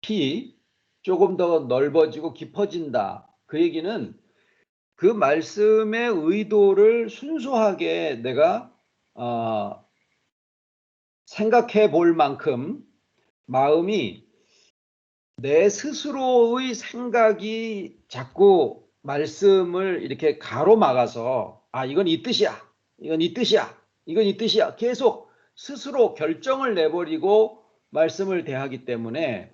깊이 조금 더 넓어지고 깊어진다. 그 얘기는 그 말씀의 의도를 순수하게 내가 생각해 볼 만큼 마음이 내 스스로의 생각이 자꾸 말씀을 이렇게 가로막아서 이건 이 뜻이야. 이건 이 뜻이야. 이건 이 뜻이야. 계속 스스로 결정을 내버리고 말씀을 대하기 때문에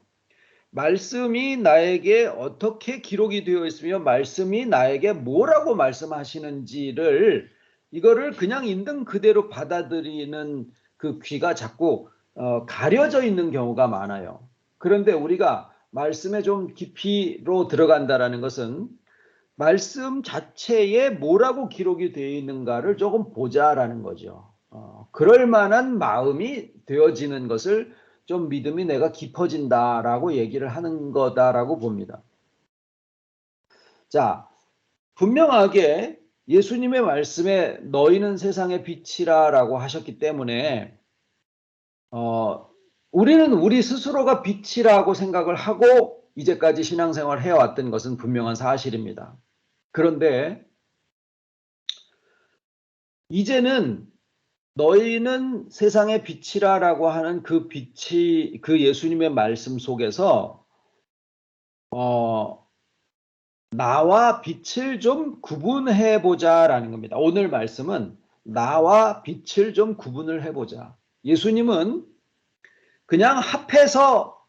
말씀이 나에게 어떻게 기록이 되어 있으며 말씀이 나에게 뭐라고 말씀하시는지를 이거를 그냥 있는 그대로 받아들이는 그 귀가 자꾸 가려져 있는 경우가 많아요. 그런데 우리가 말씀에 좀 깊이로 들어간다라는 것은 말씀 자체에 뭐라고 기록이 되어 있는가를 조금 보자라는 거죠. 그럴 만한 마음이 되어지는 것을 좀 믿음이 내가 깊어진다라고 얘기를 하는 거다라고 봅니다. 자, 분명하게 예수님의 말씀에 너희는 세상의 빛이라라고 하셨기 때문에 우리는 우리 스스로가 빛이라고 생각을 하고 이제까지 신앙생활을 해왔던 것은 분명한 사실입니다. 그런데 이제는 너희는 세상의 빛이라라고 하는 그 빛이 그 예수님의 말씀 속에서 나와 빛을 좀 구분해 보자라는 겁니다. 오늘 말씀은 나와 빛을 좀 구분을 해보자. 예수님은 그냥 합해서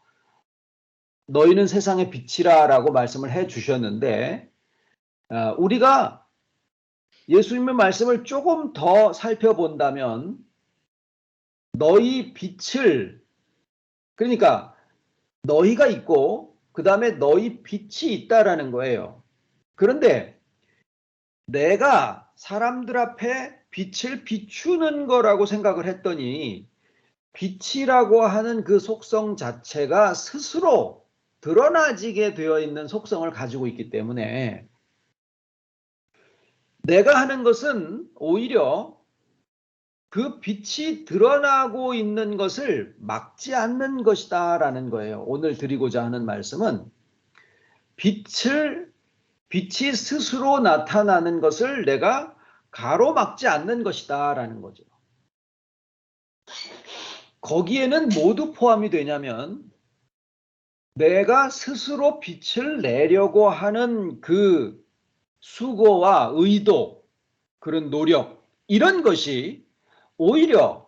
너희는 세상의 빛이라라고 말씀을 해 주셨는데 우리가 예수님의 말씀을 조금 더 살펴본다면 너희 빛을, 그러니까 너희가 있고 그 다음에 너희 빛이 있다라는 거예요. 그런데 내가 사람들 앞에 빛을 비추는 거라고 생각을 했더니 빛이라고 하는 그 속성 자체가 스스로 드러나지게 되어 있는 속성을 가지고 있기 때문에 내가 하는 것은 오히려 그 빛이 드러나고 있는 것을 막지 않는 것이다 라는 거예요. 오늘 드리고자 하는 말씀은 빛이 스스로 나타나는 것을 내가 가로막지 않는 것이다 라는 거죠. 거기에는 모두 포함이 되냐면 내가 스스로 빛을 내려고 하는 그 수고와 의도, 그런 노력, 이런 것이 오히려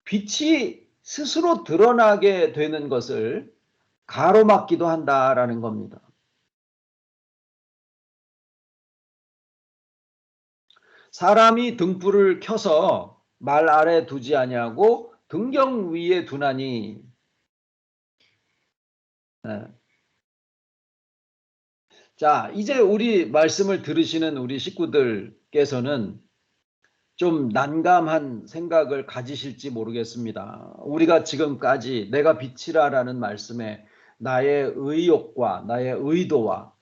빛이 스스로 드러나게 되는 것을 가로막기도 한다라는 겁니다. 사람이 등불을 켜서 말 아래 두지 아니하고 등경 위에 두나니. 자, 이제 우리 말씀을 들으시는 우리 식구들께서는 좀 난감한 생각을 가지실지 모르겠습니다. 우리가 지금까지 내가 빛이라라는 말씀에 나의 의욕과 나의 의도와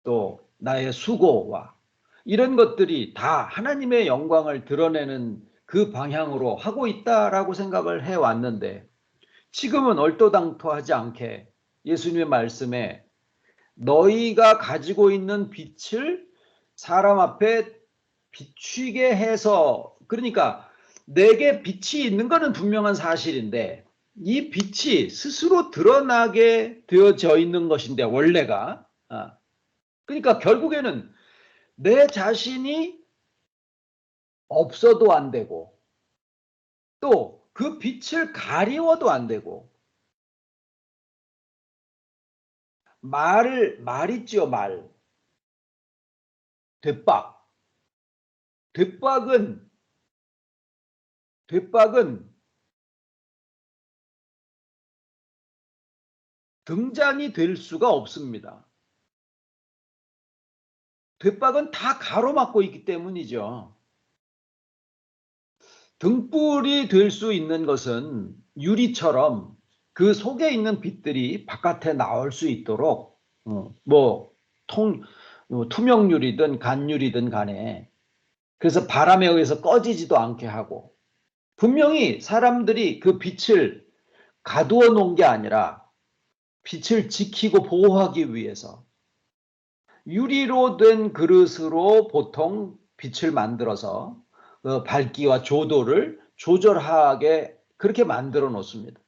또 나의 수고와 이런 것들이 다 하나님의 영광을 드러내는 그 방향으로 하고 있다라고 생각을 해왔는데 지금은 얼토당토하지 않게 예수님의 말씀에 너희가 가지고 있는 빛을 사람 앞에 비추게 해서, 그러니까 내게 빛이 있는 것은 분명한 사실인데 이 빛이 스스로 드러나게 되어져 있는 것인데 원래가 그러니까 결국에는 내 자신이 없어도 안 되고 또 그 빛을 가리워도 안 되고 말 있지요. 말 되박. 되박은 등장이 될 수가 없습니다. 되박은 다 가로막고 있기 때문이죠. 등불이 될 수 있는 것은 유리처럼 그 속에 있는 빛들이 바깥에 나올 수 있도록 투명유리든 간유리든 간에 그래서 바람에 의해서 꺼지지도 않게 하고 분명히 사람들이 그 빛을 가두어 놓은 게 아니라 빛을 지키고 보호하기 위해서 유리로 된 그릇으로 보통 빛을 만들어서 밝기와 조도를 조절하게 그렇게 만들어 놓습니다.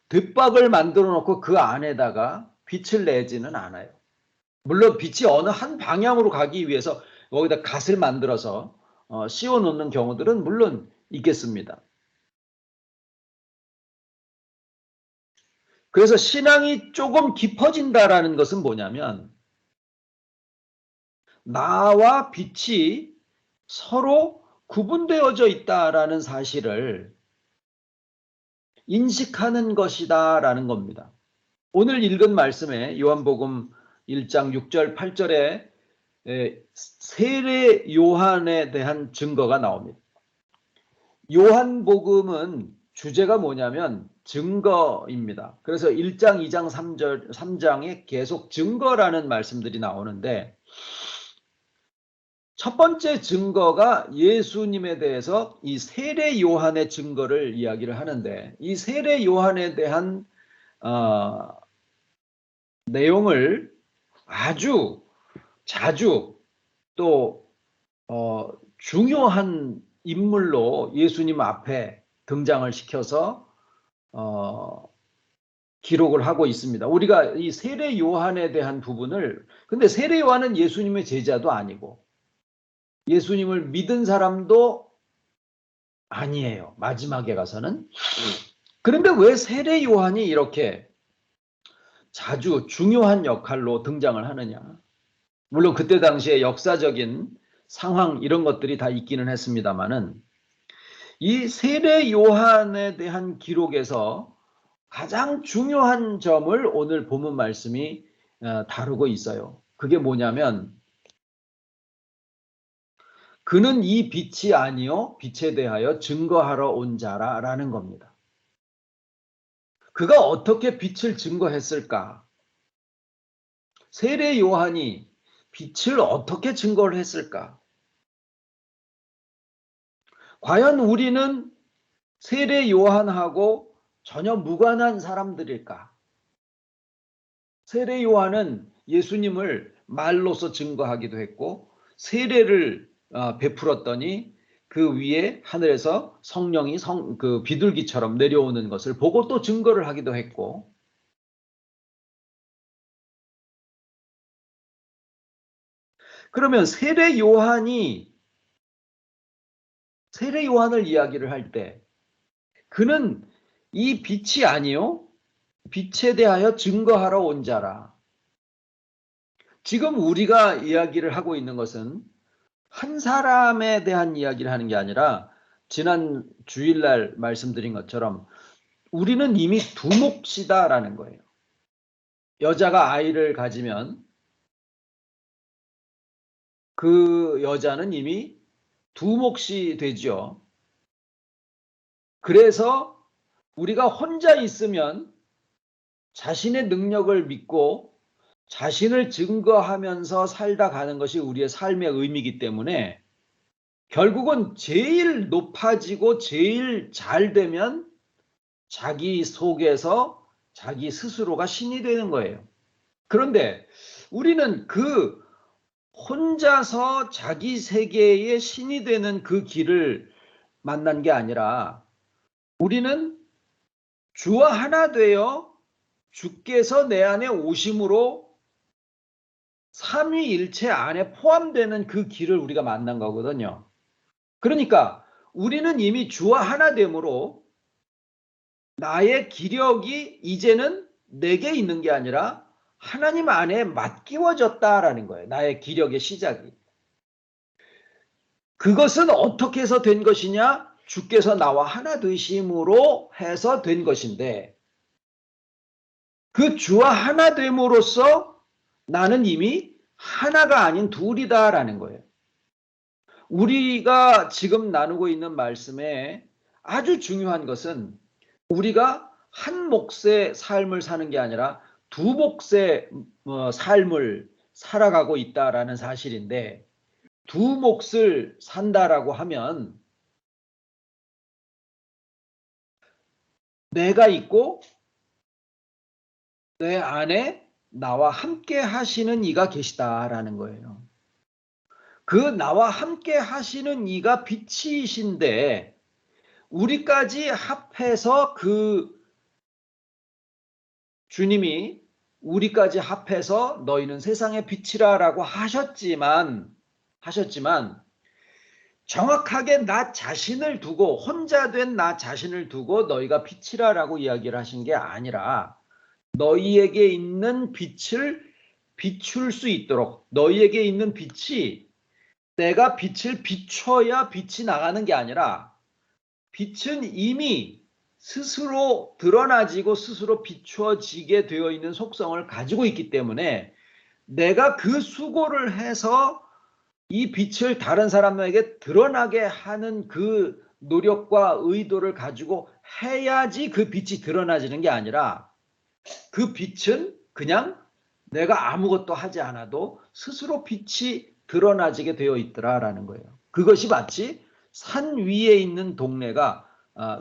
뒷박을 만들어 놓고 그 안에다가 빛을 내지는 않아요. 물론 빛이 어느 한 방향으로 가기 위해서 거기다 갓을 만들어서 씌워 놓는 경우들은 물론 있겠습니다. 그래서 신앙이 조금 깊어진다라는 것은 뭐냐면 나와 빛이 서로 구분되어져 있다라는 사실을 인식하는 것이다라는 겁니다. 오늘 읽은 말씀에 요한복음 1장 6절 8절에 세례 요한에 대한 증거가 나옵니다. 요한복음은 주제가 뭐냐면 증거입니다. 그래서 1장, 2장, 3장에 계속 증거라는 말씀들이 나오는데 첫 번째 증거가 예수님에 대해서 이 세례 요한의 증거를 이야기를 하는데 이 세례 요한에 대한 내용을 아주 자주 또 중요한 인물로 예수님 앞에 등장을 시켜서 기록을 하고 있습니다. 우리가 이 세례 요한에 대한 부분을 근데 세례 요한은 예수님의 제자도 아니고 예수님을 믿은 사람도 아니에요. 마지막에 가서는. 그런데 왜 세례 요한이 이렇게 자주 중요한 역할로 등장을 하느냐? 물론 그때 당시에 역사적인 상황 이런 것들이 다 있기는 했습니다만은 이 세례 요한에 대한 기록에서 가장 중요한 점을 오늘 본문 말씀이 다루고 있어요. 그게 뭐냐면 그는 이 빛이 아니요 빛에 대하여 증거하러 온 자라라는 겁니다. 그가 어떻게 빛을 증거했을까? 세례 요한이 빛을 어떻게 증거를 했을까? 과연 우리는 세례 요한하고 전혀 무관한 사람들일까? 세례 요한은 예수님을 말로서 증거하기도 했고 세례를 베풀었더니 그 위에 하늘에서 성령이 그 비둘기처럼 내려오는 것을 보고 또 증거를 하기도 했고 그러면 세례 요한을 이야기를 할 때 그는 이 빛이 아니요 빛에 대하여 증거하러 온 자라. 지금 우리가 이야기를 하고 있는 것은 한 사람에 대한 이야기를 하는 게 아니라 지난 주일날 말씀드린 것처럼 우리는 이미 두 몫이다라는 거예요. 여자가 아이를 가지면 그 여자는 이미 두 몫이 되죠. 그래서 우리가 혼자 있으면 자신의 능력을 믿고 자신을 증거하면서 살다 가는 것이 우리의 삶의 의미이기 때문에 결국은 제일 높아지고 제일 잘 되면 자기 속에서 자기 스스로가 신이 되는 거예요. 그런데 우리는 그 혼자서 자기 세계의 신이 되는 그 길을 만난 게 아니라 우리는 주와 하나 되어 주께서 내 안에 오심으로 삼위일체 안에 포함되는 그 길을 우리가 만난 거거든요. 그러니까 우리는 이미 주와 하나 됨으로 나의 기력이 이제는 내게 있는 게 아니라 하나님 안에 맡기워졌다라는 거예요. 나의 기력의 시작이. 그것은 어떻게 해서 된 것이냐? 주께서 나와 하나 되심으로 해서 된 것인데 그 주와 하나 됨으로써 나는 이미 하나가 아닌 둘이다라는 거예요. 우리가 지금 나누고 있는 말씀에 아주 중요한 것은 우리가 한 몫의 삶을 사는 게 아니라 두 몫의 삶을 살아가고 있다라는 사실인데 두 몫을 산다라고 하면 내가 있고 내 안에 나와 함께 하시는 이가 계시다라는 거예요. 그 나와 함께 하시는 이가 빛이신데 우리까지 합해서 그 주님이 우리까지 합해서 너희는 세상의 빛이라라고 하셨지만 정확하게 나 자신을 두고 혼자 된 나 자신을 두고 너희가 빛이라라고 이야기를 하신 게 아니라 너희에게 있는 빛을 비출 수 있도록 너희에게 있는 빛이 내가 빛을 비춰야 빛이 나가는 게 아니라 빛은 이미 스스로 드러나지고 스스로 비추어지게 되어 있는 속성을 가지고 있기 때문에 내가 그 수고를 해서 이 빛을 다른 사람에게 드러나게 하는 그 노력과 의도를 가지고 해야지 그 빛이 드러나지는 게 아니라 그 빛은 그냥 내가 아무것도 하지 않아도 스스로 빛이 드러나지게 되어 있더라라는 거예요. 그것이 마치 산 위에 있는 동네가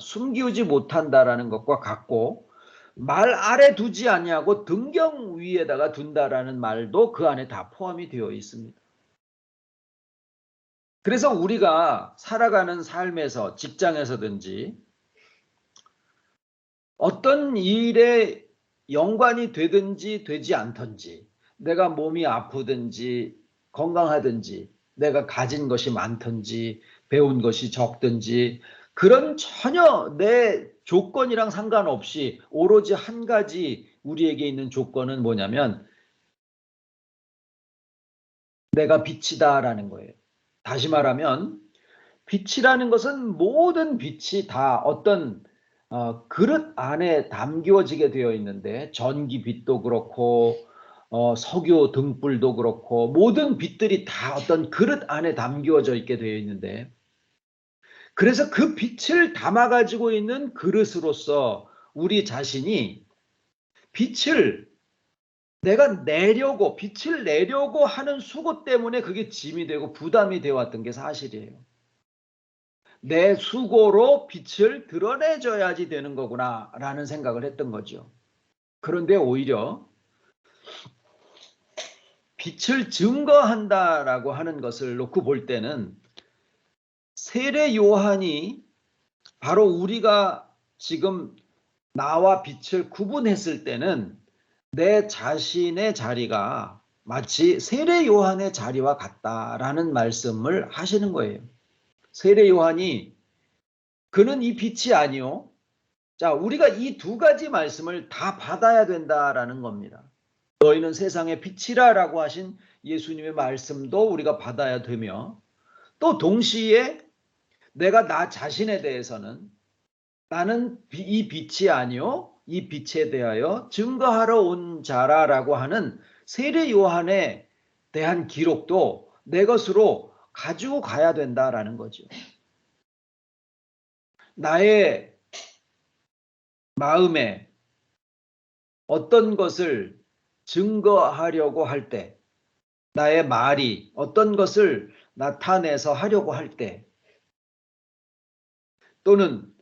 숨기우지 못한다라는 것과 같고 말 아래 두지 아니하고 등경 위에다가 둔다라는 말도 그 안에 다 포함이 되어 있습니다. 그래서 우리가 살아가는 삶에서 직장에서든지 어떤 일에 연관이 되든지 되지 않든지 내가 몸이 아프든지 건강하든지 내가 가진 것이 많든지 배운 것이 적든지 그런 전혀 내 조건이랑 상관없이 오로지 한 가지 우리에게 있는 조건은 뭐냐면 내가 빛이다라는 거예요. 다시 말하면 빛이라는 것은 모든 빛이 다 어떤 그릇 안에 담겨지게 되어 있는데 전기빛도 그렇고 석유 등불도 그렇고 모든 빛들이 다 어떤 그릇 안에 담겨져 있게 되어 있는데 그래서 그 빛을 담아 가지고 있는 그릇으로서 우리 자신이 빛을 내가 내려고 빛을 내려고 하는 수고 때문에 그게 짐이 되고 부담이 되어 왔던 게 사실이에요. 내 수고로 빛을 드러내줘야지 되는 거구나 라는 생각을 했던 거죠. 그런데 오히려 빛을 증거한다라고 하는 것을 놓고 볼 때는 세례 요한이 바로 우리가 지금 나와 빛을 구분했을 때는 내 자신의 자리가 마치 세례 요한의 자리와 같다라는 말씀을 하시는 거예요. 세례 요한이 그는 이 빛이 아니요. 자, 우리가 이 두 가지 말씀을 다 받아야 된다라는 겁니다. 너희는 세상의 빛이라라고 하신 예수님의 말씀도 우리가 받아야 되며 또 동시에 내가 나 자신에 대해서는 나는 이 빛이 아니요 이 빛에 대하여 증거하러 온 자라라고 하는 세례 요한에 대한 기록도 내 것으로 가지고 가야 된다라는 거죠. 나의 마음에 어떤 것을 증거하려고 할 때, 나의 말이 어떤 것을 나타내서 하려고 할 때, 또는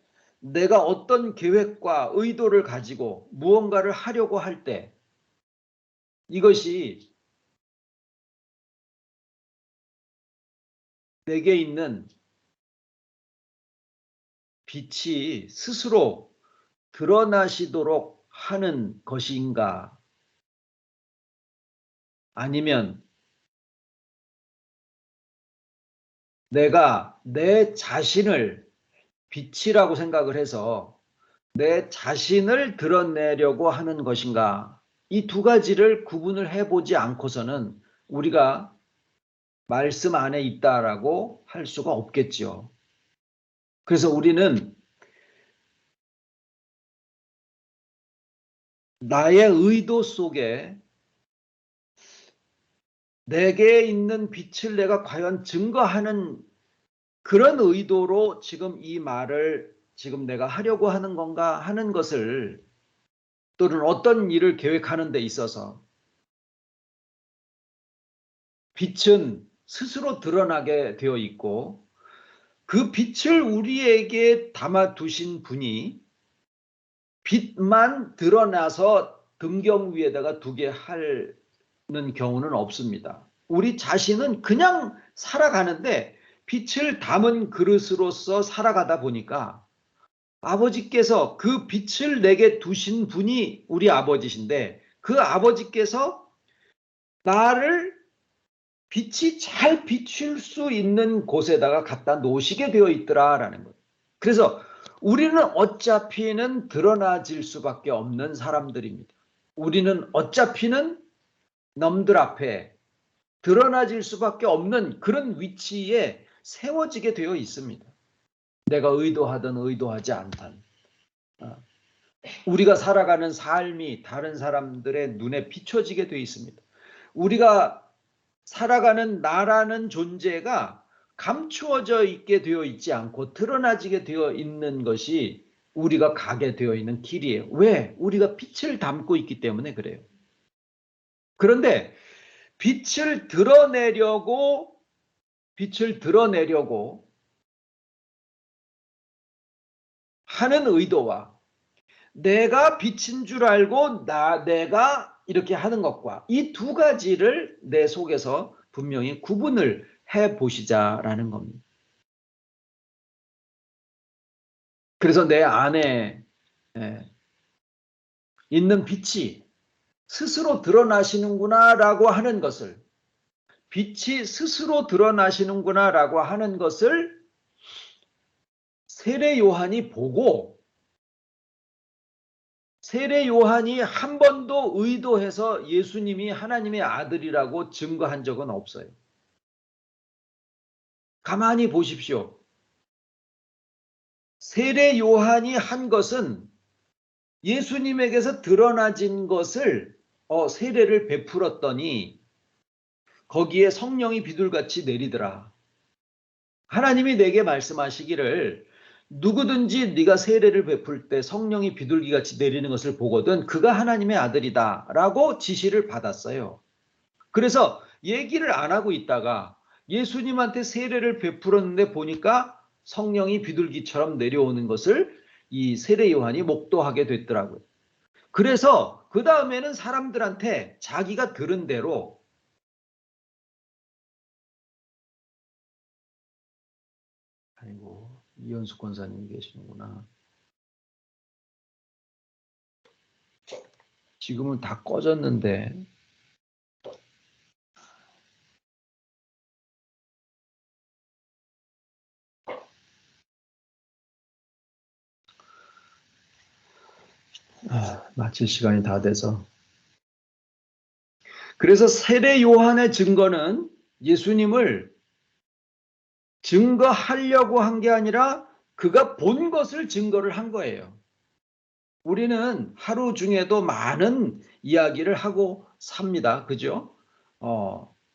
내가 어떤 계획과 의도를 가지고 무언가를 하려고 할 때, 이것이 내게 있는 빛이 스스로 드러나시도록 하는 것인가? 아니면 내가 내 자신을 빛이라고 생각을 해서 내 자신을 드러내려고 하는 것인가? 이 두 가지를 구분을 해보지 않고서는 우리가 말씀 안에 있다라고 할 수가 없겠죠. 그래서 우리는 나의 의도 속에 내게 있는 빛을 내가 과연 증거하는 그런 의도로 지금 이 말을 지금 내가 하려고 하는 건가 하는 것을 또는 어떤 일을 계획하는 데 있어서 빛은 스스로 드러나게 되어 있고 그 빛을 우리에게 담아 두신 분이 빛만 드러나서 등경 위에다가 두게 하는 경우는 없습니다. 우리 자신은 그냥 살아가는데 빛을 담은 그릇으로서 살아가다 보니까 아버지께서 그 빛을 내게 두신 분이 우리 아버지신데 그 아버지께서 나를 빛이 잘 비출 수 있는 곳에다가 갖다 놓으시게 되어 있더라라는 거예요. 그래서 우리는 어차피는 드러나질 수밖에 없는 사람들입니다. 우리는 어차피는 남들 앞에 드러나질 수밖에 없는 그런 위치에 세워지게 되어 있습니다. 내가 의도하든 의도하지 않든. 우리가 살아가는 삶이 다른 사람들의 눈에 비춰지게 되어 있습니다. 우리가 살아가는 나라는 존재가 감추어져 있게 되어 있지 않고 드러나지게 되어 있는 것이 우리가 가게 되어 있는 길이에요. 왜? 우리가 빛을 담고 있기 때문에 그래요. 그런데 빛을 드러내려고 하는 의도와 내가 빛인 줄 알고 내가 이렇게 하는 것과 이 두 가지를 내 속에서 분명히 구분을 해 보시자라는 겁니다. 그래서 내 안에 있는 빛이 스스로 드러나시는구나라고 하는 것을 빛이 스스로 드러나시는구나라고 하는 것을 세례 요한이 보고 세례 요한이 한 번도 의도해서 예수님이 하나님의 아들이라고 증거한 적은 없어요. 가만히 보십시오. 세례 요한이 한 것은 예수님에게서 드러나진 것을 세례를 베풀었더니 거기에 성령이 비둘같이 내리더라. 하나님이 내게 말씀하시기를 누구든지 네가 세례를 베풀 때 성령이 비둘기같이 내리는 것을 보거든 그가 하나님의 아들이다 라고 지시를 받았어요. 그래서 얘기를 안 하고 있다가 예수님한테 세례를 베풀었는데 보니까 성령이 비둘기처럼 내려오는 것을 이 세례 요한이 목도하게 됐더라고요. 그래서 그 다음에는 사람들한테 자기가 들은 대로 아이고 이현숙 권사님이 계시는구나. 지금은 다 꺼졌는데 마칠 시간이 다 돼서 그래서 세례 요한의 증거는 예수님을 증거하려고 한 게 아니라 그가 본 것을 증거를 한 거예요. 우리는 하루 중에도 많은 이야기를 하고 삽니다. 그죠?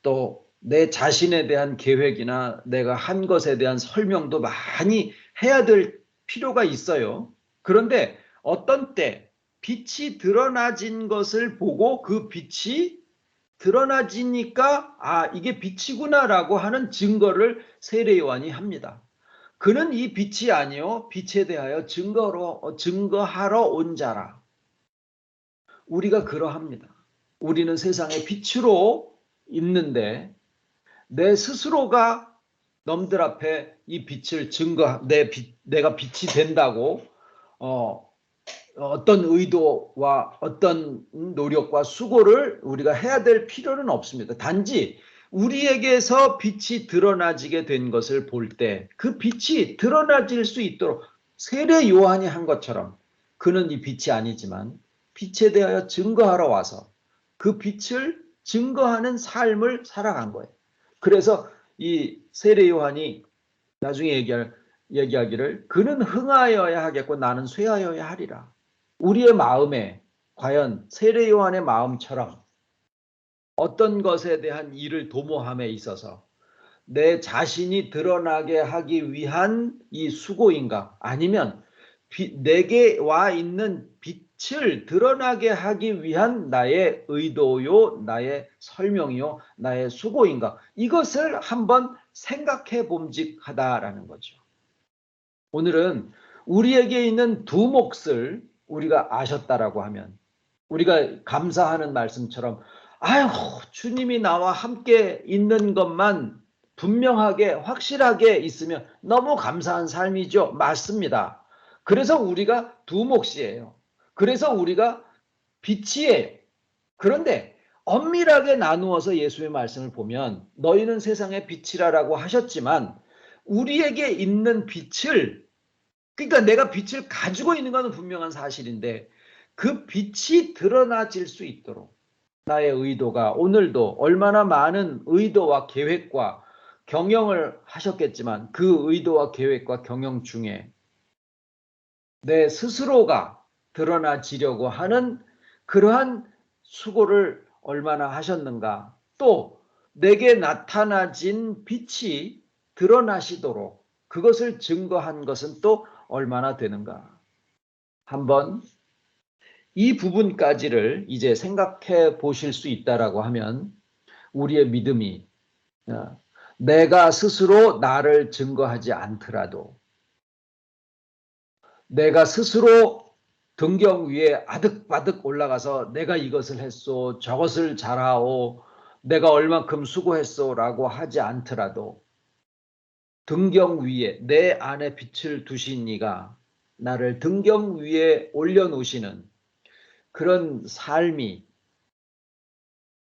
또 내 자신에 대한 계획이나 내가 한 것에 대한 설명도 많이 해야 될 필요가 있어요. 그런데 어떤 때 빛이 드러나진 것을 보고 그 빛이 드러나지니까 이게 빛이구나라고 하는 증거를 세례 요한이 합니다. 그는 이 빛이 아니요 빛에 대하여 증거하러 온 자라. 우리가 그러합니다. 우리는 세상의 빛으로 있는데 내 스스로가 넘들 앞에 이 빛을 내가 빛이 된다고 어떤 의도와 어떤 노력과 수고를 우리가 해야 될 필요는 없습니다. 단지 우리에게서 빛이 드러나지게 된 것을 볼 때 그 빛이 드러나질 수 있도록 세례 요한이 한 것처럼 그는 이 빛이 아니지만 빛에 대하여 증거하러 와서 그 빛을 증거하는 삶을 살아간 거예요. 그래서 이 세례 요한이 나중에 얘기하기를 그는 흥하여야 하겠고 나는 쇠하여야 하리라. 우리의 마음에 과연 세례 요한의 마음처럼 어떤 것에 대한 일을 도모함에 있어서 내 자신이 드러나게 하기 위한 이 수고인가 아니면 내게 와 있는 빛을 드러나게 하기 위한 나의 의도요 나의 설명이요 나의 수고인가 이것을 한번 생각해 봄직하다라는 거죠. 오늘은 우리에게 있는 두 몫을 우리가 아셨다라고 하면 우리가 감사하는 말씀처럼 아유, 주님이 나와 함께 있는 것만 분명하게 확실하게 있으면 너무 감사한 삶이죠. 맞습니다. 그래서 우리가 두 몫이에요. 그래서 우리가 빛이에요. 그런데 엄밀하게 나누어서 예수의 말씀을 보면 너희는 세상의 빛이라라고 하셨지만 우리에게 있는 빛을, 그러니까 내가 빛을 가지고 있는 것은 분명한 사실인데 그 빛이 드러나질 수 있도록 나의 의도가 오늘도 얼마나 많은 의도와 계획과 경영을 하셨겠지만 그 의도와 계획과 경영 중에 내 스스로가 드러나지려고 하는 그러한 수고를 얼마나 하셨는가, 또 내게 나타나진 빛이 드러나시도록 그것을 증거한 것은 또 얼마나 되는가. 한번 이 부분까지를 이제 생각해 보실 수 있다라고 하면 우리의 믿음이 내가 스스로 나를 증거하지 않더라도 내가 스스로 등경 위에 아득바득 올라가서 내가 이것을 했소, 저것을 잘하오, 내가 얼만큼 수고했소 라고 하지 않더라도 등경 위에 내 안에 빛을 두신 이가 나를 등경 위에 올려놓으시는 그런 삶이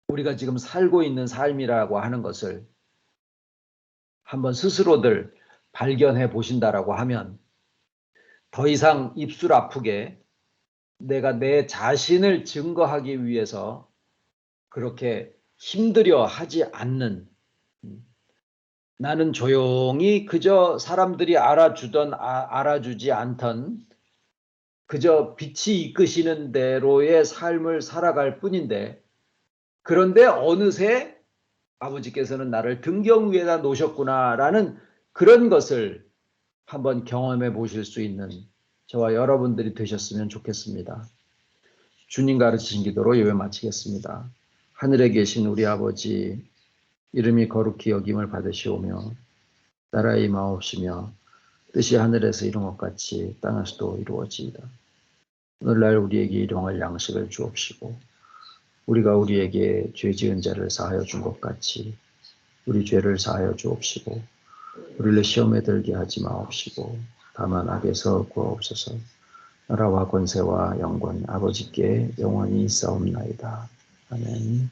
우리가 지금 살고 있는 삶이라고 하는 것을 한번 스스로들 발견해 보신다라고 하면 더 이상 입술 아프게 내가 내 자신을 증거하기 위해서 그렇게 힘들여 하지 않는, 나는 조용히 그저 사람들이 알아주던 알아주지 않던 그저 빛이 이끄시는 대로의 삶을 살아갈 뿐인데, 그런데 어느새 아버지께서는 나를 등경 위에다 놓으셨구나라는 그런 것을 한번 경험해 보실 수 있는 저와 여러분들이 되셨으면 좋겠습니다. 주님 가르치신 기도로 예배 마치겠습니다. 하늘에 계신 우리 아버지, 이름이 거룩히 여김을 받으시오며 나라의 임하옵시며 뜻이 하늘에서 이룬 것 같이 땅에서도 이루어지이다. 오늘날 우리에게 일용할 양식을 주옵시고 우리가 우리에게 죄 지은 자를 사하여 준 것 같이 우리 죄를 사하여 주옵시고 우리를 시험에 들게 하지 마옵시고 다만 악에서 구하옵소서. 나라와 권세와 영광 아버지께 영원히 있사옵나이다. 아멘.